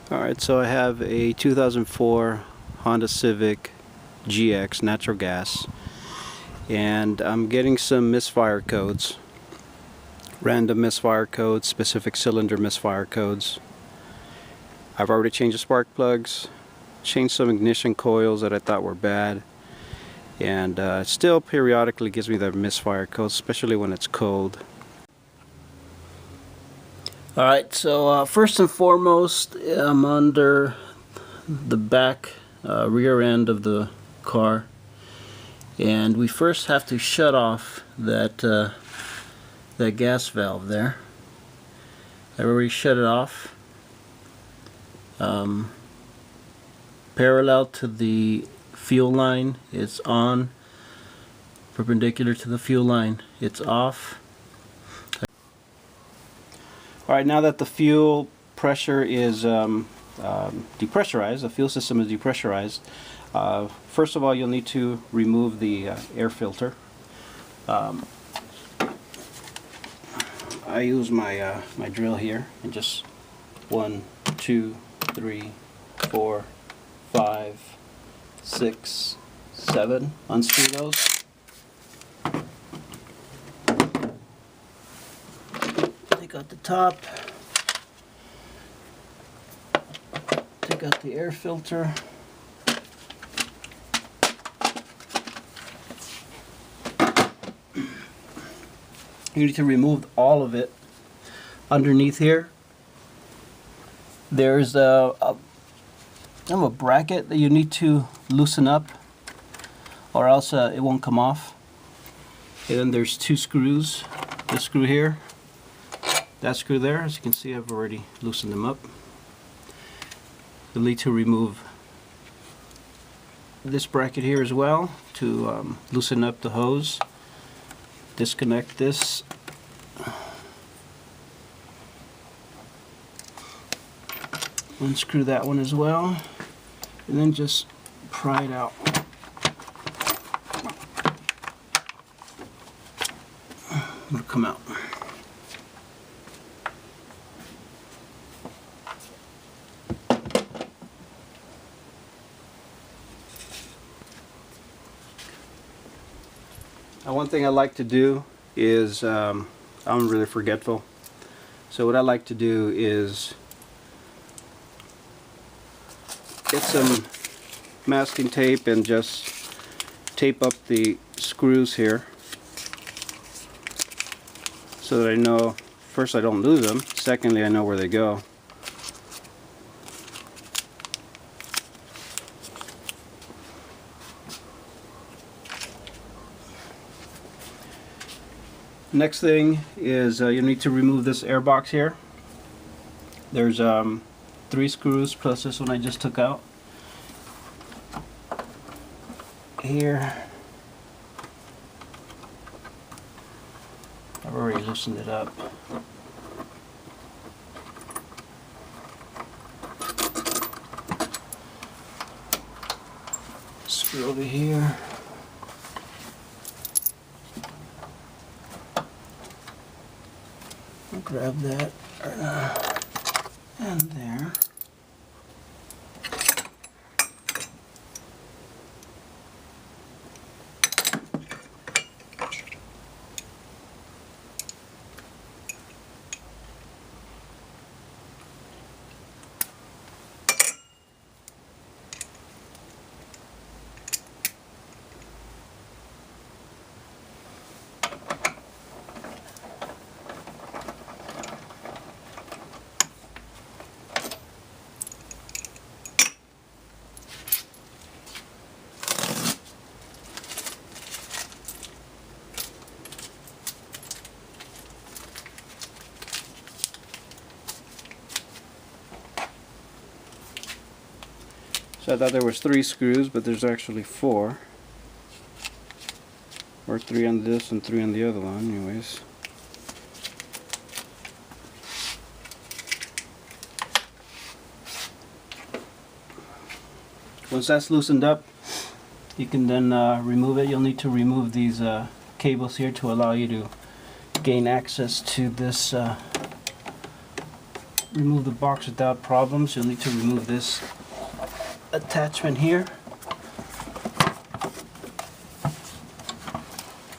Alright, so I have a 2004 Honda Civic GX natural gas, and I'm getting some misfire codes, random misfire codes, specific cylinder misfire codes. I've already changed the spark plugs, changed some ignition coils that I thought were bad, and it still periodically gives me the misfire codes, especially when it's cold. Alright, so first and foremost, I'm under the back rear end of the car, and we first have to shut off that gas valve there. I already shut it off. Parallel to the fuel line, it's on. Perpendicular to the fuel line, it's off. Alright, now that the fuel pressure is depressurized, the fuel system is depressurized, first of all you'll need to remove the air filter. I use my my drill here and just 1, 2, 3, 4, 5, 6, 7 unscrew those. Take out the top, take out the air filter, you need to remove all of it. Underneath here there's a bracket that you need to loosen up, or else it won't come off. And then there's 2 screws, this screw here, that screw there. As you can see, I've already loosened them up. You'll need to remove this bracket here as well to loosen up the hose. Disconnect this. Unscrew that one as well, and then just pry it out. It'll come out. Now, one thing I like to do is, I'm really forgetful, so what I like to do is get some masking tape and just tape up the screws here so that I know, first, I don't lose them, secondly, I know where they go. Next thing is you need to remove this air box here. There's 3 screws plus this one I just took out. Here, I've already loosened it up. Screw over here. I'll grab that and there. So I thought there was 3 screws, but there's actually 4. Or 3 on this and 3 on the other one, anyways. Once that's loosened up, you can then remove it. You'll need to remove these cables here to allow you to gain access to this remove the box without problems, you'll need to remove this attachment here.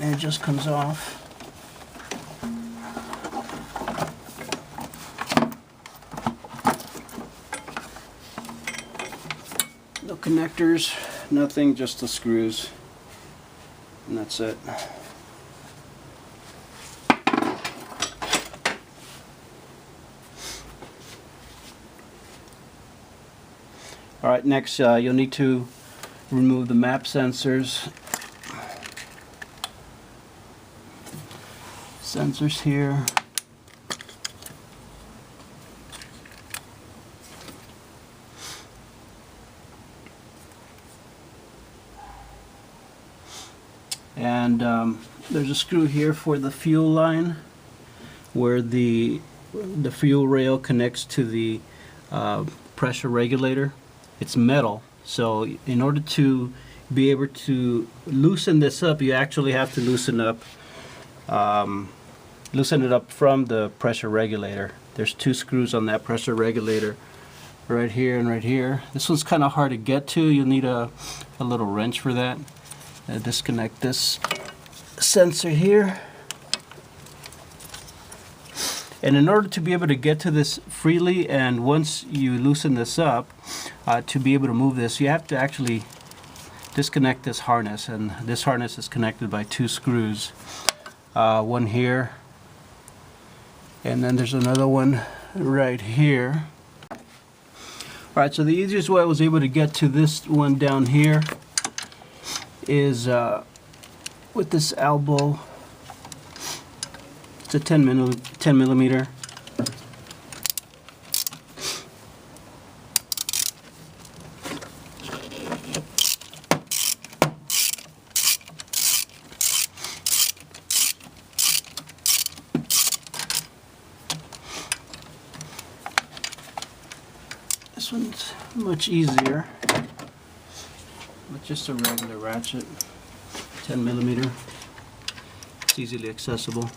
And it just comes off. No connectors, nothing, just the screws. And that's it. Alright, next you'll need to remove the map sensors. Sensors here. And there's a screw here for the fuel line where the fuel rail connects to the pressure regulator. It's metal, so in order to be able to loosen this up, you actually have to loosen it up from the pressure regulator. There's two screws on that pressure regulator, right here and right here. This one's kind of hard to get to. You'll need a little wrench for that. Disconnect this sensor here. And in order to be able to get to this freely, and once you loosen this up, to be able to move this, you have to actually disconnect this harness, and this harness is connected by two screws. One here, and then there's another one right here. Alright, so the easiest way I was able to get to this one down here is with this elbow. It's a 10 millimeter. This one's much easier with just a regular ratchet. 10 millimeter. It's easily accessible.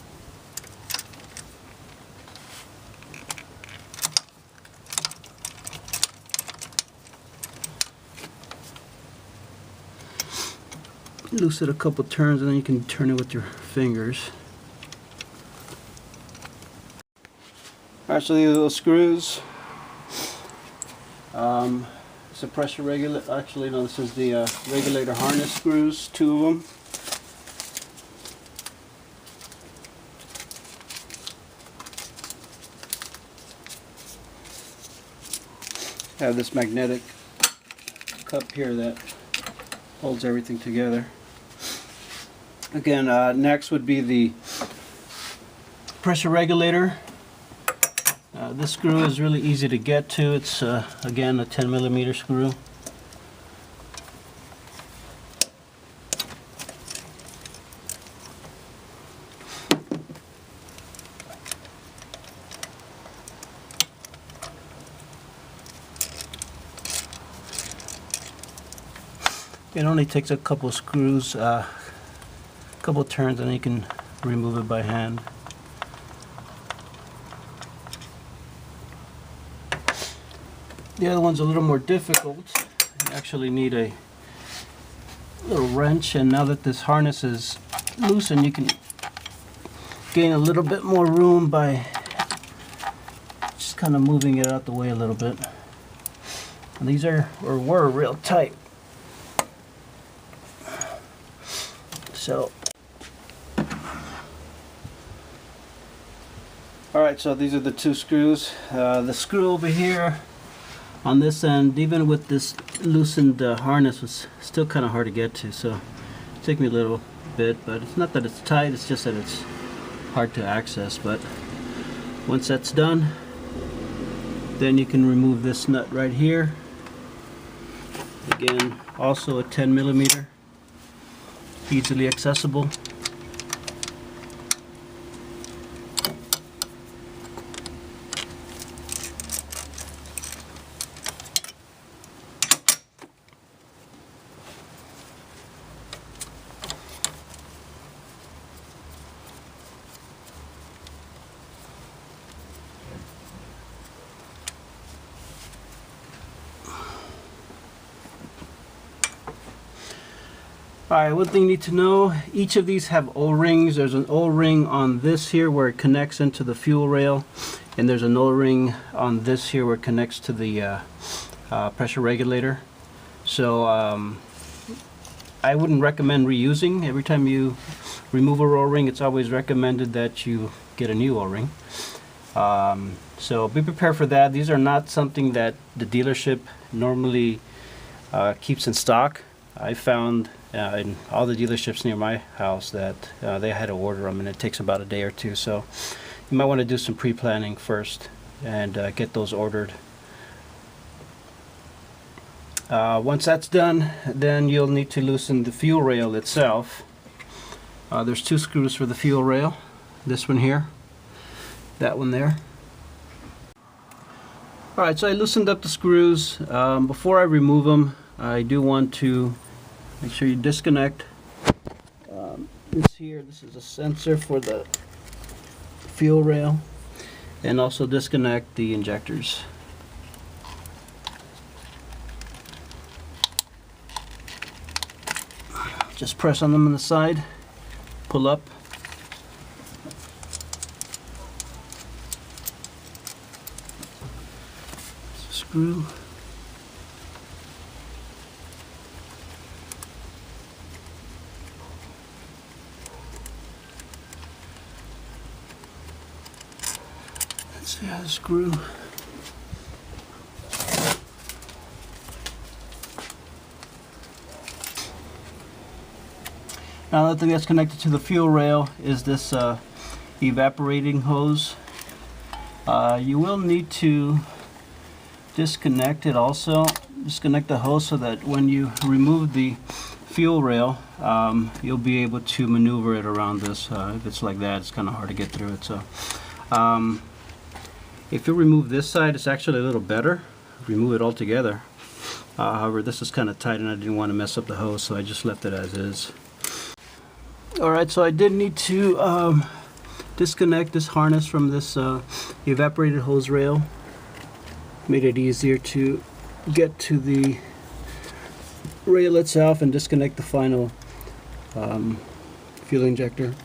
Loose it a couple turns and then you can turn it with your fingers. Alright, so these are those screws. It's a pressure regulator. Actually, no, this is the regulator harness screws, two of them. I have this magnetic cup here that holds everything together. Again, next would be the pressure regulator. This screw is really easy to get to. It's again a 10 millimeter screw. It only takes a couple screws, a couple turns, and you can remove it by hand. The other one's a little more difficult. You actually need a little wrench, and now that this harness is loosened, you can gain a little bit more room by just kind of moving it out the way a little bit. And these are, or were, real tight. So, alright, so these are the two screws. The screw over here on this end, even with this loosened harness, was still kind of hard to get to, so it took me a little bit, but it's not that it's tight, it's just that it's hard to access. But once that's done, then you can remove this nut right here. Again, also a 10 millimeter, easily accessible. Alright, one thing you need to know, each of these have O-rings. There's an O-ring on this here where it connects into the fuel rail, and there's an O-ring on this here where it connects to the pressure regulator. So I wouldn't recommend reusing. Every time you remove a O-ring, it's always recommended that you get a new O-ring. So be prepared for that. These are not something that the dealership normally keeps in stock. I found in all the dealerships near my house that they had to order them, and it takes about a day or two. So you might want to do some pre-planning first and get those ordered. Once that's done, then you'll need to loosen the fuel rail itself. There's 2 screws for the fuel rail. This one here, that one there. Alright, so I loosened up the screws. Before I remove them, I do want to make sure you disconnect this here. This is a sensor for the fuel rail, and also disconnect the injectors. Just press on them on the side, pull up. Screw. Let's see how to screw. Now the thing that's connected to the fuel rail is this evaporating hose. You will need to disconnect it also. Disconnect the hose so that when you remove the fuel rail, you'll be able to maneuver it around this. If it's like that, it's kind of hard to get through it. So if you remove this side, it's actually a little better. Remove it all together. However, this is kind of tight and I didn't want to mess up the hose, so I just left it as is. Alright, so I did need to disconnect this harness from this evaporated hose rail. Made it easier to get to the rail itself and disconnect the final fuel injector.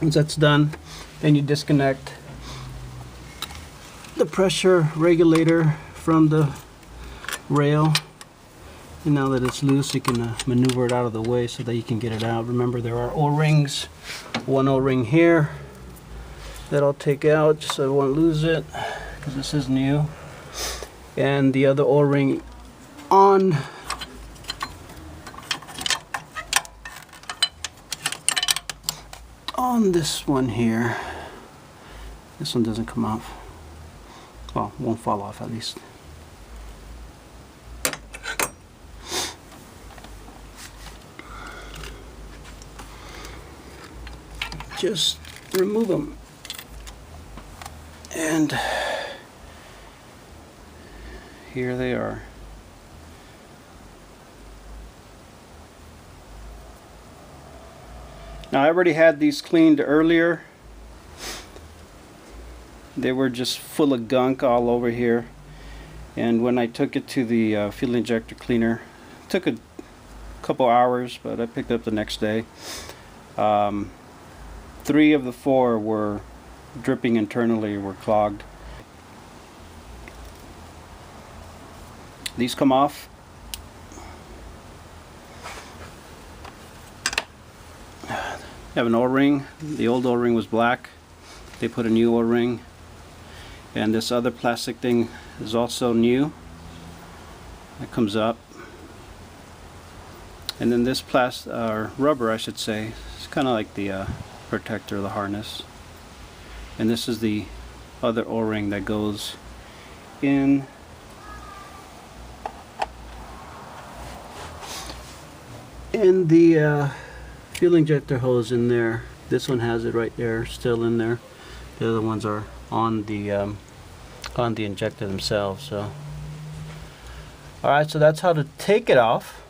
Once that's done, then you disconnect the pressure regulator from the rail. And now that it's loose, you can maneuver it out of the way so that you can get it out. Remember, there are O-rings. One O-ring here that I'll take out just so I won't lose it, because this is new. And the other O-ring on this one here. This one doesn't come off. Well, won't fall off at least. Just remove them, and here they are. Now I already had these cleaned earlier. They were just full of gunk all over here, and when I took it to the fuel injector cleaner, it took a couple hours, but I picked it up the next day. 3 of the 4 were dripping internally, were clogged. These come off. They have an O-ring. The old O-ring was black. They put a new O-ring. And this other plastic thing is also new. It comes up. And then this rubber, I should say, it's kind of like the protector of the harness. And this is the other O-ring that goes in the fuel injector hose in there. This one has it right there, still in there. The other ones are on the injector themselves. So, all right, so that's how to take it off.